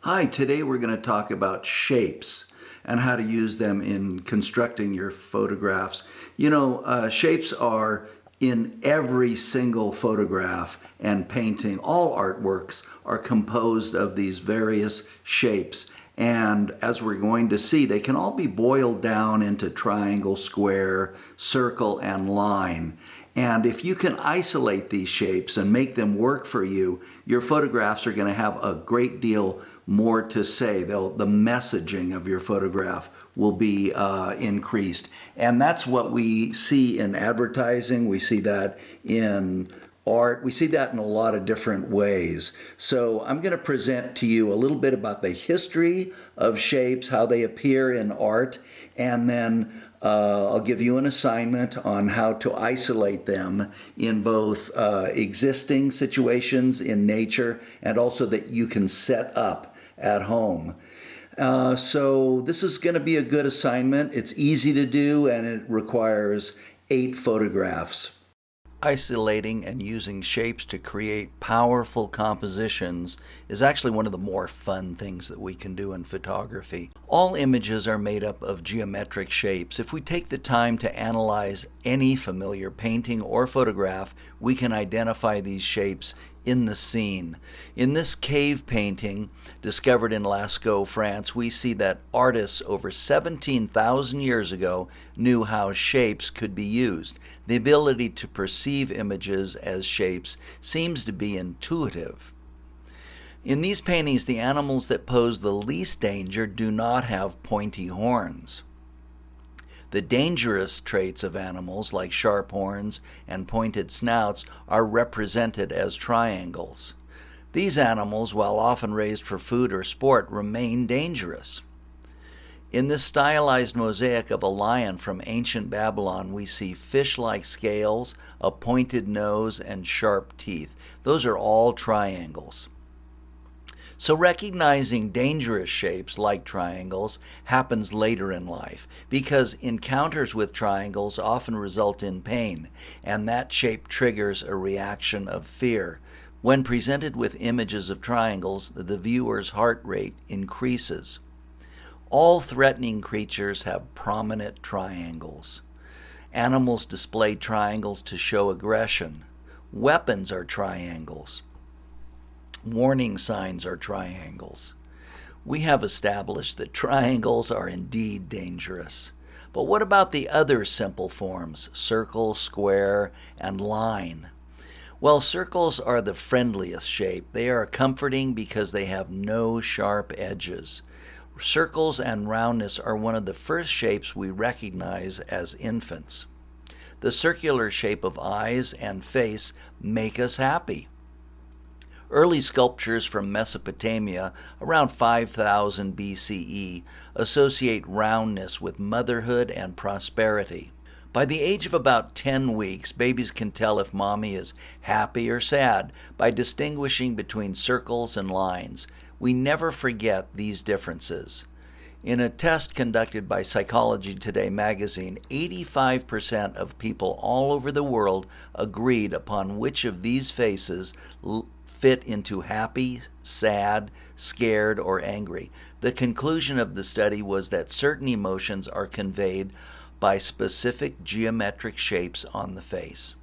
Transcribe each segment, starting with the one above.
Hi, today we're going to talk about shapes and how to use them in constructing your photographs. Shapes are in every single photograph and painting. All artworks are composed of these various shapes. And as we're going to see, they can all be boiled down into triangle, square, circle, and line. And if you can isolate these shapes and make them work for you, your photographs are going to have a great deal more to say. The messaging of your photograph will be increased. And that's what we see in advertising. We see that in art. We see that in a lot of different ways. So I'm going to present to you a little bit about the history of shapes, how they appear in art, and then I'll give you an assignment on how to isolate them in both existing situations in nature and also that you can set up at home. So this is going to be a good assignment. It's easy to do and it requires 8 photographs. Isolating and using shapes to create powerful compositions is actually one of the more fun things that we can do in photography. All images are made up of geometric shapes. If we take the time to analyze any familiar painting or photograph, we can identify these shapes in the scene. In this cave painting discovered in Lascaux, France, we see that artists over 17,000 years ago knew how shapes could be used. The ability to perceive images as shapes seems to be intuitive. In these paintings, the animals that pose the least danger do not have pointy horns. The dangerous traits of animals, like sharp horns and pointed snouts, are represented as triangles. These animals, while often raised for food or sport, remain dangerous. In this stylized mosaic of a lion from ancient Babylon, we see fish-like scales, a pointed nose, and sharp teeth. Those are all triangles. So recognizing dangerous shapes like triangles happens later in life because encounters with triangles often result in pain, and that shape triggers a reaction of fear. When presented with images of triangles, the viewer's heart rate increases. All threatening creatures have prominent triangles. Animals display triangles to show aggression. Weapons are triangles. Warning signs are triangles. We have established that triangles are indeed dangerous. But what about the other simple forms, circle, square, and line? Well, circles are the friendliest shape. They are comforting because they have no sharp edges. Circles and roundness are one of the first shapes we recognize as infants. The circular shape of eyes and face make us happy. Early sculptures from Mesopotamia, around 5000 BCE, associate roundness with motherhood and prosperity. By the age of about 10 weeks, babies can tell if mommy is happy or sad by distinguishing between circles and lines. We never forget these differences. In a test conducted by Psychology Today magazine, 85% of people all over the world agreed upon which of these faces fit into happy, sad, scared, or angry. The conclusion of the study was that certain emotions are conveyed by specific geometric shapes on the face.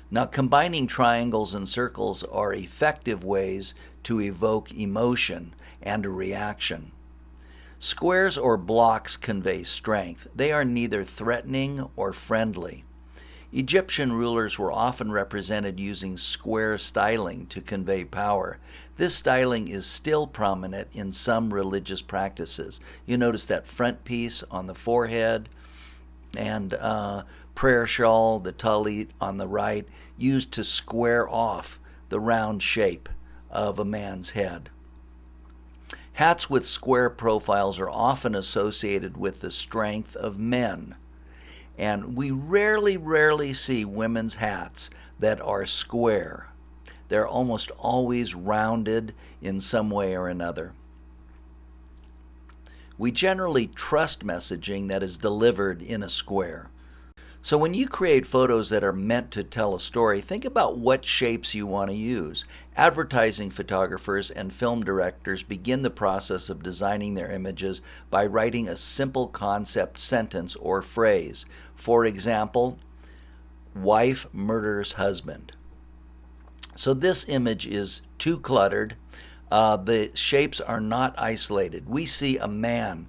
Now, combining triangles and circles are effective ways to evoke emotion and a reaction. Squares or blocks convey strength. They are neither threatening or friendly. Egyptian rulers were often represented using square styling to convey power. This styling is still prominent in some religious practices. You notice that front piece on the forehead and prayer shawl, the tallit on the right, used to square off the round shape of a man's head. Hats with square profiles are often associated with the strength of men. And we rarely see women's hats that are square. They're almost always rounded in some way or another. We generally trust messaging that is delivered in a square. So when you create photos that are meant to tell a story, think about what shapes you want to use. Advertising photographers and film directors begin the process of designing their images by writing a simple concept sentence or phrase. For example, wife murders husband. So this image is too cluttered. The shapes are not isolated. We see a man,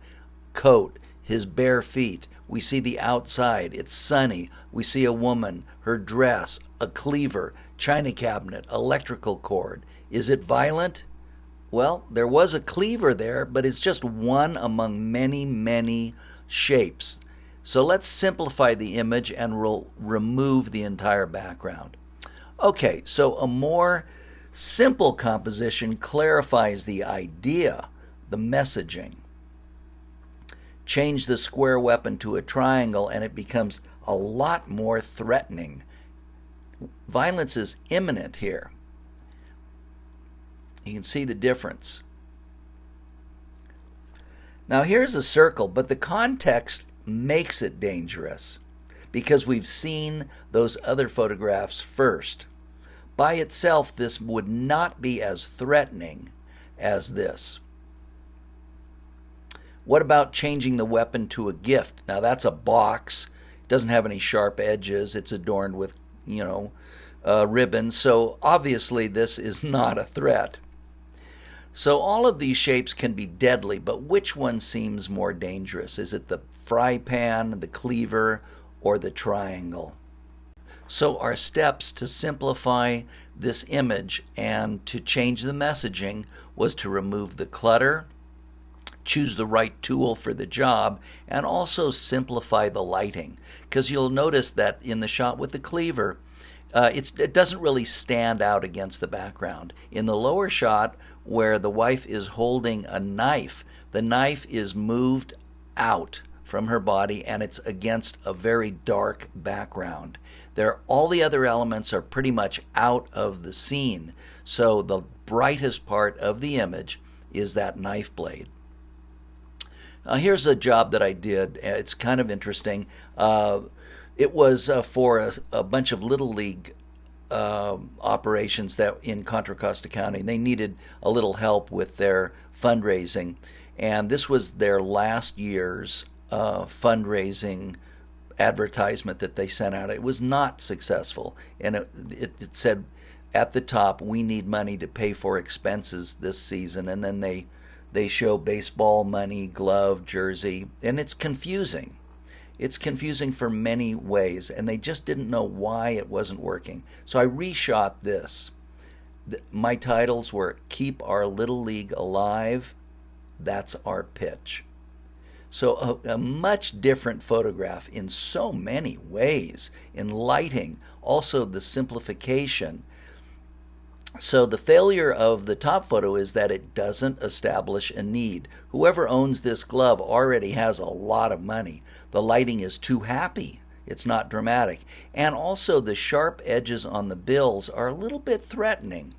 coat, his bare feet. We see the outside. It's sunny. We see a woman, her dress, a cleaver, china cabinet, electrical cord. Is it violent? Well, there was a cleaver there, but it's just one among many, many shapes. So let's simplify the image and we'll remove the entire background. Okay, so a more simple composition clarifies the idea, the messaging. Change the square weapon to a triangle and it becomes a lot more threatening. Violence is imminent here. You can see the difference. Now here's a circle, but the context makes it dangerous because we've seen those other photographs first. By itself, this would not be as threatening as this. What about changing the weapon to a gift? Now that's a box. It doesn't have any sharp edges. It's adorned with, ribbons. So obviously this is not a threat. So all of these shapes can be deadly, but which one seems more dangerous? Is it the fry pan, the cleaver, or the triangle? So our steps to simplify this image and to change the messaging was to remove the clutter, choose the right tool for the job, and also simplify the lighting. Because you'll notice that in the shot with the cleaver, it doesn't really stand out against the background. In the lower shot where the wife is holding a knife, the knife is moved out from her body and it's against a very dark background. All the other elements are pretty much out of the scene. So the brightest part of the image is that knife blade. Now here's a job that I did. It's kind of interesting. It was for a bunch of Little League operations that in Contra Costa County. They needed a little help with their fundraising. And this was their last year's fundraising advertisement that they sent out. It was not successful. And it said at the top, we need money to pay for expenses this season. And then they show baseball money, glove, jersey, and it's confusing. It's confusing for many ways, and they just didn't know why it wasn't working. So I reshot this. My titles were Keep Our Little League Alive, That's Our Pitch. So a much different photograph in so many ways, in lighting, also the simplification. So the failure of the top photo is that it doesn't establish a need. Whoever owns this glove already has a lot of money. The lighting is too happy. It's not dramatic. And also the sharp edges on the bills are a little bit threatening.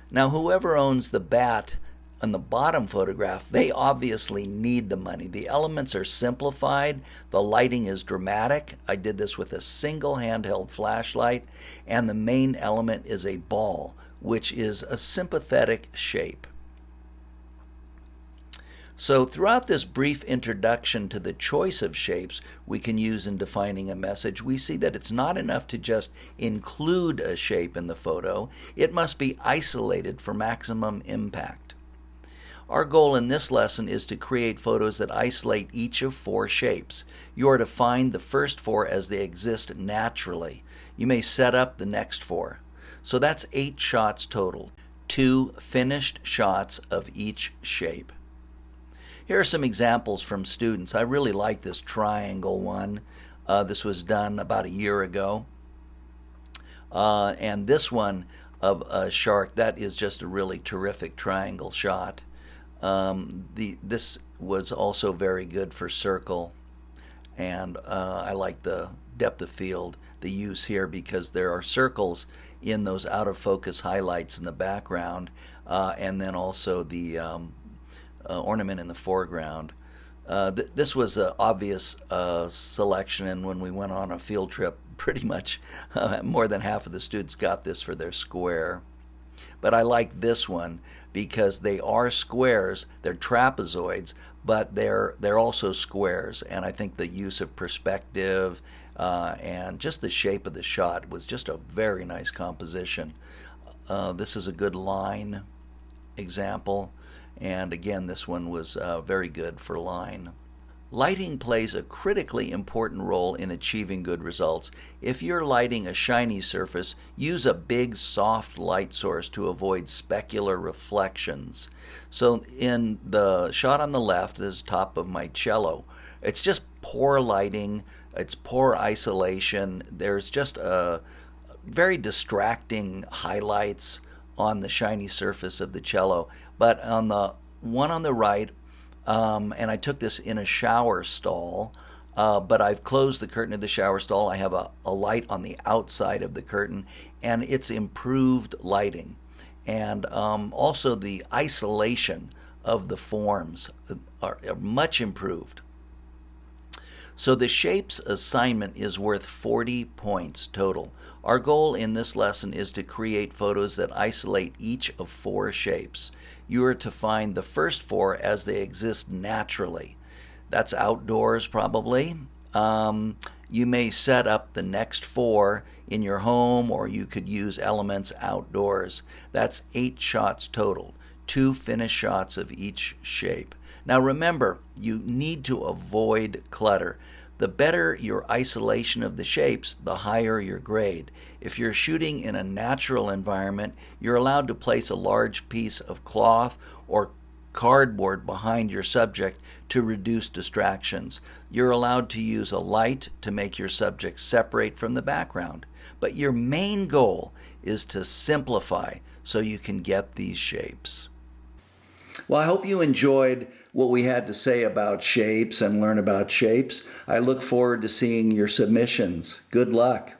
Now whoever owns the bat on the bottom photograph, they obviously need the money. The elements are simplified. The lighting is dramatic. I did this with a single handheld flashlight. And the main element is a ball, which is a sympathetic shape. So throughout this brief introduction to the choice of shapes we can use in defining a message, we see that it's not enough to just include a shape in the photo. It must be isolated for maximum impact. Our goal in this lesson is to create photos that isolate each of 4 shapes. You are to find the first 4 as they exist naturally. You may set up the next 4. So that's 8 shots total, 2 finished shots of each shape. Here are some examples from students. I really like this triangle one. This was done about a year ago. And this one of a shark, that is just a really terrific triangle shot. This was also very good for circle. And I like the depth of field, the use here, because there are circles in those out of focus highlights in the background, and then also the ornament in the foreground. This was an obvious selection, and when we went on a field trip, pretty much more than half of the students got this for their square. But I like this one because they are squares, they're trapezoids, but they're also squares. And I think the use of perspective and just the shape of the shot was just a very nice composition. This is a good line example, and again, this one was very good for line. Lighting plays a critically important role in achieving good results. If you're lighting a shiny surface, use a big soft light source to avoid specular reflections. So in the shot on the left, this is top of my cello. It's just poor lighting, it's poor isolation. There's just a very distracting highlights on the shiny surface of the cello. But on the one on the right, and I took this in a shower stall, but I've closed the curtain of the shower stall. I have a light on the outside of the curtain, and it's improved lighting. And also the isolation of the forms are much improved. So the shapes assignment is worth 40 points total. Our goal in this lesson is to create photos that isolate each of 4 shapes. You are to find the first 4 as they exist naturally. That's outdoors probably. You may set up the next 4 in your home, or you could use elements outdoors. That's 8 shots total, 2 finished shots of each shape. Now remember, you need to avoid clutter. The better your isolation of the shapes, the higher your grade. If you're shooting in a natural environment, you're allowed to place a large piece of cloth or cardboard behind your subject to reduce distractions. You're allowed to use a light to make your subject separate from the background. But your main goal is to simplify so you can get these shapes. Well, I hope you enjoyed what we had to say about shapes and learn about shapes. I look forward to seeing your submissions. Good luck.